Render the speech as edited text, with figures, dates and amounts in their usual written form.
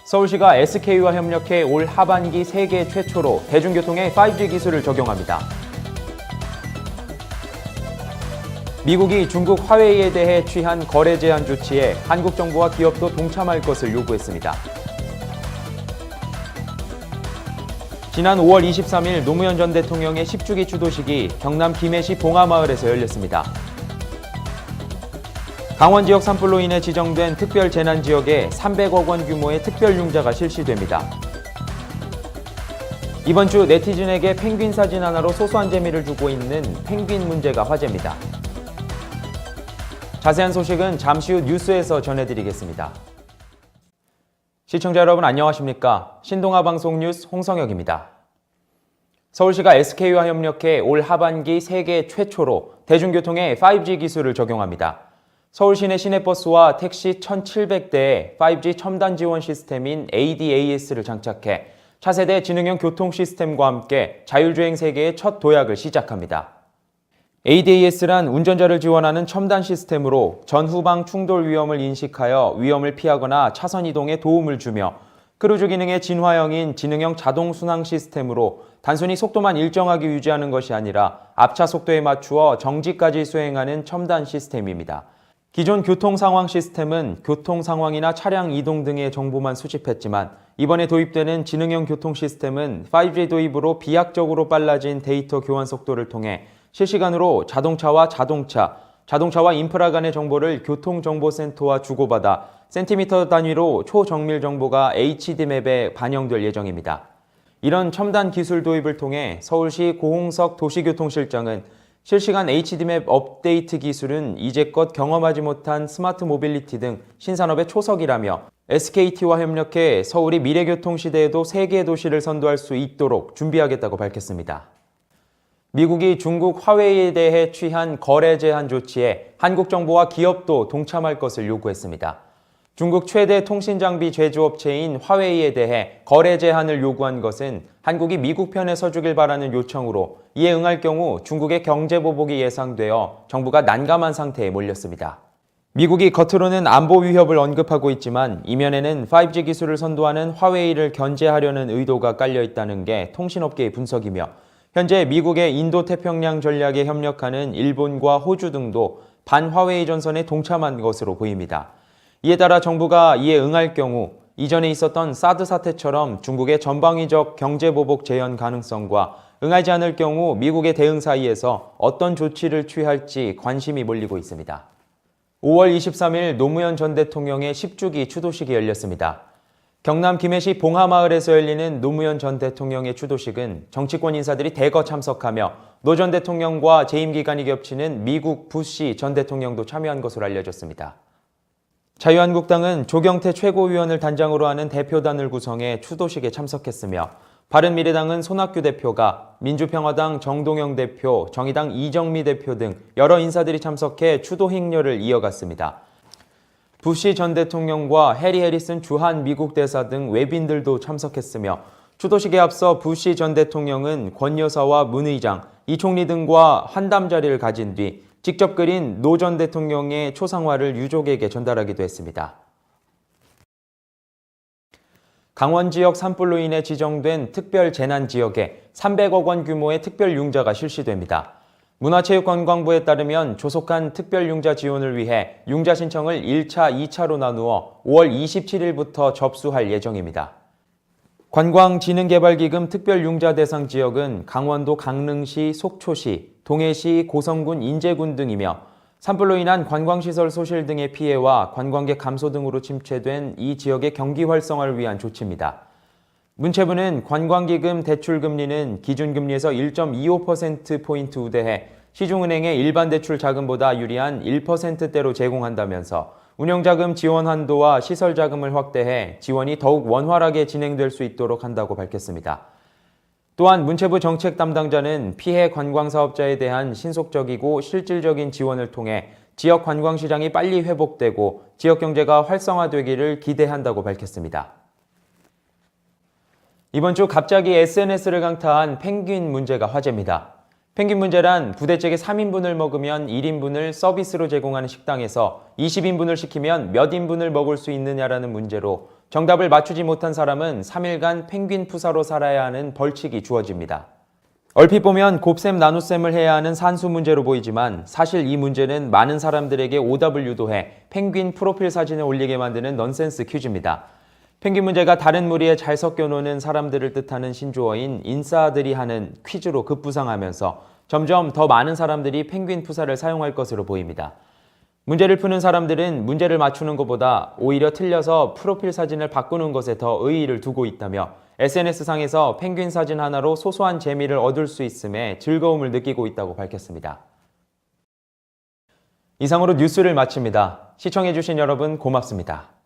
서울시가 SK와 협력해 올 하반기 세계 최초로 대중교통에 5G 기술을 적용합니다. 미국이 중국 화웨이에 대해 취한 거래 제한 조치에 한국 정부와 기업도 동참할 것을 요구했습니다. 지난 5월 23일 노무현 전 대통령의 10주기 추도식이 경남 김해시 봉하마을에서 열렸습니다. 강원 지역 산불로 인해 지정된 특별 재난 지역에 300억 원 규모의 특별 융자가 실시됩니다. 이번 주 네티즌에게 펭귄 사진 하나로 소소한 재미를 주고 있는 펭귄 문제가 화제입니다. 자세한 소식은 잠시 후 뉴스에서 전해드리겠습니다. 시청자 여러분 안녕하십니까? 신동아 방송 뉴스 홍성혁입니다. 서울시가 SK와 협력해 올 하반기 세계 최초로 대중교통에 5G 기술을 적용합니다. 서울시내 시내버스와 택시 1,700대에 5G 첨단 지원 시스템인 ADAS를 장착해 차세대 지능형 교통 시스템과 함께 자율주행 세계의 첫 도약을 시작합니다. ADAS란 운전자를 지원하는 첨단 시스템으로 전후방 충돌 위험을 인식하여 위험을 피하거나 차선 이동에 도움을 주며 크루즈 기능의 진화형인 지능형 자동 순항 시스템으로 단순히 속도만 일정하게 유지하는 것이 아니라 앞차 속도에 맞추어 정지까지 수행하는 첨단 시스템입니다. 기존 교통 상황 시스템은 교통 상황이나 차량 이동 등의 정보만 수집했지만 이번에 도입되는 지능형 교통 시스템은 5G 도입으로 비약적으로 빨라진 데이터 교환 속도를 통해 실시간으로 자동차와 인프라 간의 정보를 교통정보센터와 주고받아 센티미터 단위로 초정밀 정보가 HD맵에 반영될 예정입니다. 이런 첨단 기술 도입을 통해 서울시 고홍석 도시교통실장은 실시간 HD맵 업데이트 기술은 이제껏 경험하지 못한 스마트 모빌리티 등 신산업의 초석이라며 SKT와 협력해 서울이 미래교통 시대에도 세계 도시를 선도할 수 있도록 준비하겠다고 밝혔습니다. 미국이 중국 화웨이에 대해 취한 거래 제한 조치에 한국 정부와 기업도 동참할 것을 요구했습니다. 중국 최대 통신장비 제조업체인 화웨이에 대해 거래 제한을 요구한 것은 한국이 미국 편에 서주길 바라는 요청으로 이에 응할 경우 중국의 경제 보복이 예상되어 정부가 난감한 상태에 몰렸습니다. 미국이 겉으로는 안보 위협을 언급하고 있지만 이면에는 5G 기술을 선도하는 화웨이를 견제하려는 의도가 깔려 있다는 게 통신업계의 분석이며 현재 미국의 인도태평양 전략에 협력하는 일본과 호주 등도 반화웨이 전선에 동참한 것으로 보입니다. 이에 따라 정부가 이에 응할 경우 이전에 있었던 사드 사태처럼 중국의 전방위적 경제보복 재현 가능성과 응하지 않을 경우 미국의 대응 사이에서 어떤 조치를 취할지 관심이 몰리고 있습니다. 5월 23일 노무현 전 대통령의 10주기 추도식이 열렸습니다. 경남 김해시 봉하마을에서 열리는 노무현 전 대통령의 추도식은 정치권 인사들이 대거 참석하며 노 전 대통령과 재임 기간이 겹치는 미국 부시 전 대통령도 참여한 것으로 알려졌습니다. 자유한국당은 조경태 최고위원을 단장으로 하는 대표단을 구성해 추도식에 참석했으며 바른미래당은 손학규 대표가, 민주평화당 정동영 대표, 정의당 이정미 대표 등 여러 인사들이 참석해 추도 행렬을 이어갔습니다. 부시 전 대통령과 해리 해리슨 주한 미국 대사 등 외빈들도 참석했으며 추도식에 앞서 부시 전 대통령은 권 여사와 문 의장, 이 총리 등과 환담 자리를 가진 뒤 직접 그린 노 전 대통령의 초상화를 유족에게 전달하기도 했습니다. 강원 지역 산불로 인해 지정된 특별 재난 지역에 300억 원 규모의 특별 융자가 실시됩니다. 문화체육관광부에 따르면 조속한 특별 융자 지원을 위해 융자 신청을 1차, 2차로 나누어 5월 27일부터 접수할 예정입니다. 관광진흥개발기금 특별융자 대상 지역은 강원도 강릉시, 속초시, 동해시, 고성군, 인제군 등이며 산불로 인한 관광시설 소실 등의 피해와 관광객 감소 등으로 침체된 이 지역의 경기 활성화를 위한 조치입니다. 문체부는 관광기금 대출금리는 기준금리에서 1.25%포인트 우대해 시중은행의 일반 대출 자금보다 유리한 1%대로 제공한다면서 운영자금 지원 한도와 시설자금을 확대해 지원이 더욱 원활하게 진행될 수 있도록 한다고 밝혔습니다. 또한 문체부 정책 담당자는 피해 관광사업자에 대한 신속적이고 실질적인 지원을 통해 지역 관광시장이 빨리 회복되고 지역 경제가 활성화되기를 기대한다고 밝혔습니다. 이번 주 갑자기 SNS를 강타한 펭귄 문제가 화제입니다. 펭귄 문제란 부대찌개 3인분을 먹으면 1인분을 서비스로 제공하는 식당에서 20인분을 시키면 몇 인분을 먹을 수 있느냐라는 문제로 정답을 맞추지 못한 사람은 3일간 펭귄 푸사로 살아야 하는 벌칙이 주어집니다. 얼핏 보면 곱셈 나눗셈을 해야 하는 산수 문제로 보이지만 사실 이 문제는 많은 사람들에게 오답을 유도해 펭귄 프로필 사진을 올리게 만드는 넌센스 퀴즈입니다. 펭귄 문제가 다른 무리에 잘 섞여 노는 사람들을 뜻하는 신조어인 인싸들이 하는 퀴즈로 급부상하면서 점점 더 많은 사람들이 펭귄 푸사를 사용할 것으로 보입니다. 문제를 푸는 사람들은 문제를 맞추는 것보다 오히려 틀려서 프로필 사진을 바꾸는 것에 더 의의를 두고 있다며 SNS상에서 펭귄 사진 하나로 소소한 재미를 얻을 수 있음에 즐거움을 느끼고 있다고 밝혔습니다. 이상으로 뉴스를 마칩니다. 시청해주신 여러분 고맙습니다.